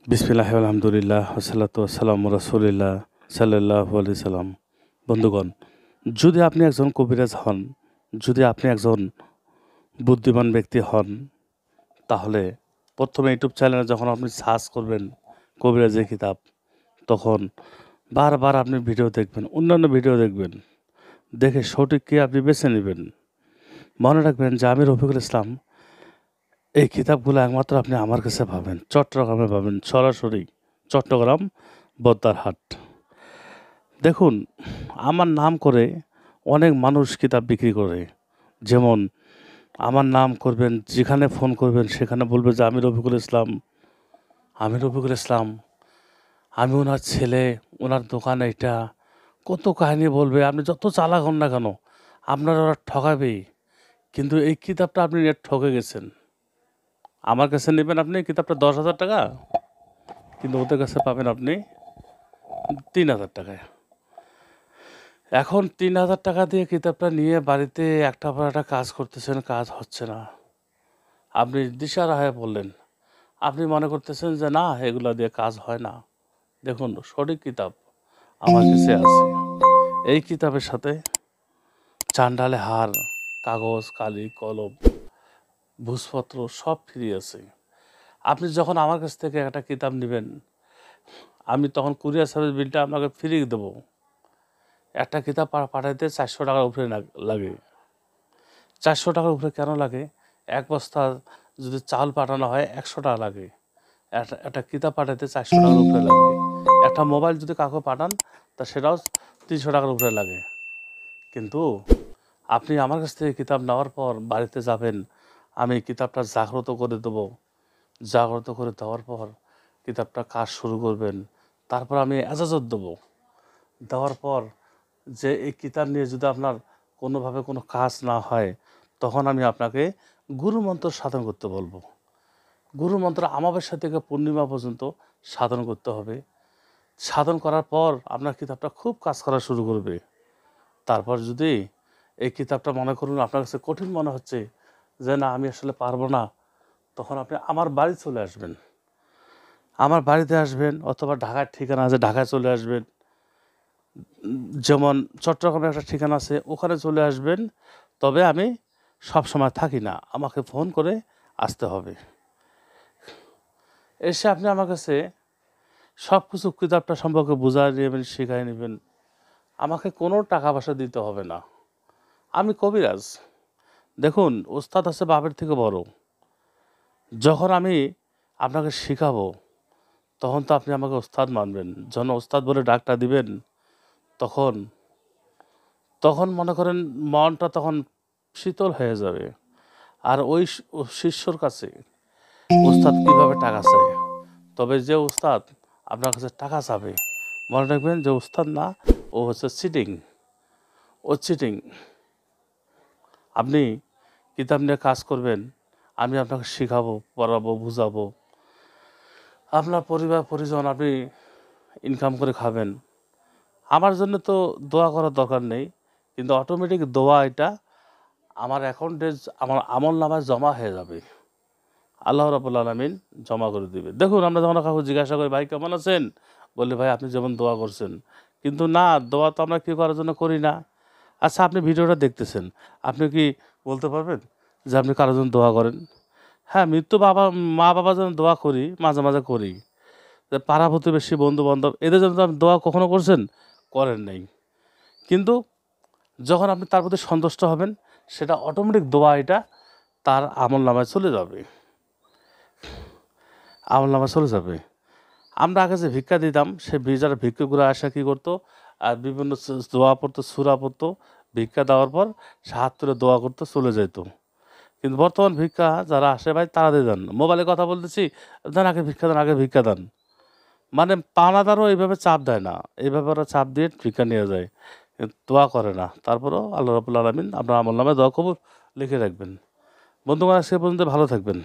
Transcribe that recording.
বিসমিল্লাহি আলহামদুলিল্লাহ ওয়াসসালাতু ওয়াসসালামু রাসূলিল্লাহ সাল্লাল্লাহু আলাইহি সাল্লাম। বন্ধুগণ, যদি আপনি একজন কবিরাজ হন, যদি আপনি একজন বুদ্ধিমান ব্যক্তি হন, তাহলে প্রথমে ইউটিউব চ্যানেলে যখন আপনি সার্চ করবেন কবিরাজের কিতাব, তখন বারবার আপনি ভিডিও দেখবেন, অন্যান্য ভিডিও দেখবেন, দেখে সঠিককে আপনি বেছে নেবেন। মনে রাখবেন যে আমি রফিকুল ইসলাম, এই কিতাবগুলো একমাত্র আপনি আমার কাছে পাবেন, চট্টগ্রামে পাবেন, সরাসরি চট্টগ্রাম বদ্দারহাট। দেখুন, আমার নাম করে অনেক মানুষ কিতাব বিক্রি করে। যেমন আমার নাম করবেন, যেখানে ফোন করবেন সেখানে বলবে যে আমি রফিকুল ইসলাম, আমি রফিকুল ইসলাম, আমি ওনার ছেলে, ওনার দোকান এইটা, কত কাহিনী বলবে। আপনি যত চালাক হন না কেন, আপনারা ওরা ঠকাবেই। কিন্তু এই কিতাবটা আপনি নেট ঠকে গেছেন। আমার কাছে নেবেন আপনি কিতাবটা 10,000 টাকা, কিন্তু ওদের কাছে পাবেন আপনি 3,000 টাকায়। এখন 3,000 টাকা দিয়ে কিতাবটা নিয়ে বাড়িতে একটা পর একটা কাজ করতেছেন, কাজ হচ্ছে না। আপনি দিশাহারা হয়ে পড়লেন। আপনি মনে করতেছেন যে না, এগুলো দিয়ে কাজ হয় না। দেখুন, সঠিক কিতাব আমার কাছে আছে। এই কিতাবের সাথে চান্ডালে হার, কাগজ, কালি, কলম, ভূষপত্র সব ফ্রি আছে। আপনি যখন আমার কাছ থেকে একটা কিতাব নেবেন, আমি তখন কুরিয়ার সার্ভিস বিলটা আপনাকে ফ্রি দেবো। একটা কিতাব পাঠাইতে 400 টাকার উপরে লাগে। 400 টাকার উপরে কেন লাগে? এক বস্তা যদি চাল পাঠানো হয় 100 টাকা লাগে। একটা কিতাব পাঠাইতে 400 টাকার উপরে লাগে। একটা মোবাইল যদি কাউকে পাঠান, তা সেটাও 300 টাকার উপরে লাগে। কিন্তু আপনি আমার কাছ থেকে কিতাব নেওয়ার পর বাড়িতে যাবেন, আমি কিতাবটা জাগ্রত করে দেবো। জাগ্রত করে দেওয়ার পর কিতাবটা কাজ শুরু করবেন। তারপর আমি এজাজত দেবো। দেওয়ার পর যে এই কিতাব নিয়ে যদি আপনার কোনোভাবে কোনো কাজ না হয়, তখন আমি আপনাকে গুরুমন্ত্র সাধন করতে বলবো। গুরুমন্ত্র অমাবস্যা থেকে পূর্ণিমা পর্যন্ত সাধন করতে হবে। সাধন করার পর আপনার কিতাবটা খুব কাজ করা শুরু করবে। তারপর যদি এই কিতাবটা মনে করুন আপনার কাছে কঠিন মনে হচ্ছে যে না, আমি আসলে পারবো না, তখন আপনি আমার বাড়ি চলে আসবেন। আমার বাড়িতে আসবেন, অথবা ঢাকার ঠিকানা আছে, ঢাকায় চলে আসবেন। যেমন চট্টগ্রামে একটা ঠিকানা আছে, ওখানে চলে আসবেন। তবে আমি সব সময় থাকি না, আমাকে ফোন করে আসতে হবে। এসে আপনি আমার কাছে সব কিছু কিতাবটা সম্পর্কে বুঝায় নেবেন, শেখায় নেবেন। আমাকে কোনো টাকা পয়সা দিতে হবে না। আমি কবিরাজ। দেখুন, ওস্তাদ আছে বাপের থেকে বড়। যখন আমি আপনাকে শেখাবো, তখন তো আপনি আমাকে ওস্তাদ মানবেন। যখন ওস্তাদ বলে ডাকটা দিবেন, তখন তখন মনে করেন মনটা তখন শীতল হয়ে যাবে। আর ওই শিষ্যর কাছে ওস্তাদ কীভাবে টাকা চায়? তবে যে ওস্তাদ আপনার কাছে টাকা চাবে, মনে রাখবেন যে ওস্তাদ না, ও হচ্ছে চিটিং। ও চিটিং। আপনি কিতাব নিয়ে কাজ করবেন, আমি আপনাকে শেখাবো, পড়াবো, বুঝাবো। আপনার পরিবার পরিজন আপনি ইনকাম করে খাবেন। আমার জন্য তো দোয়া করার দরকার নেই, কিন্তু অটোমেটিক দোয়া এটা আমার অ্যাকাউন্টে, আমার আমলনামায় জমা হয়ে যাবে। আল্লাহ রাব্বুল আলামিন জমা করে দিবে। দেখুন, আমরা যখন কাউকে জিজ্ঞাসা করি ভাই কেমন আছেন, বললে ভাই আপনি যেমন দোয়া করছেন, কিন্তু না, দোয়া তো আমরা কি করার জন্য করি না। আচ্ছা, আপনি ভিডিওটা দেখতেছেন, আপনি কি বলতে পারবেন যে আপনি কারোর জন্য দোয়া করেন? হ্যাঁ, মৃত্যু মা বাবার জন্য দোয়া করি, মাঝে মাঝে করি। যে পাড়া প্রতিবেশী, বন্ধু বান্ধব, এদের জন্য তো আপনি দোয়া কখনো করছেন? করেন নাই। কিন্তু যখন আপনি তার প্রতি সন্তুষ্ট হবেন, সেটা অটোমেটিক দোয়া এটা তার আমলনামায় চলে যাবে। আমলনামায় চলে যাবে। আমরা আগে যে ভিক্ষা দিতাম, সে যারা ভিক্ষুকরা আসা কী করতো, আর বিভিন্ন দোয়া পড়তো, সূরা পড়তো, ভিক্ষা দেওয়ার পর সে হাত তুলে দোয়া করতো, চলে যেত। কিন্তু বর্তমান ভিক্ষা যারা আসে ভাই, তাড়াতাড়ি দেন। মোবাইলে কথা বলতেছি, দেন আগে ভিক্ষা দেন, আগে ভিক্ষা দেন। মানে পাওনাদারও এইভাবে চাপ দেয় না, এইভাবে ওরা চাপ দিয়ে ভিক্ষা নিয়ে যায়, কিন্তু দোয়া করে না। তারপরেও আল্লাহ রাব্বুল আলামিন আপনার আমলনামায় দোয়া কবুল লিখে রাখবেন। বন্ধুগণ, আজকে পর্যন্ত ভালো থাকবেন।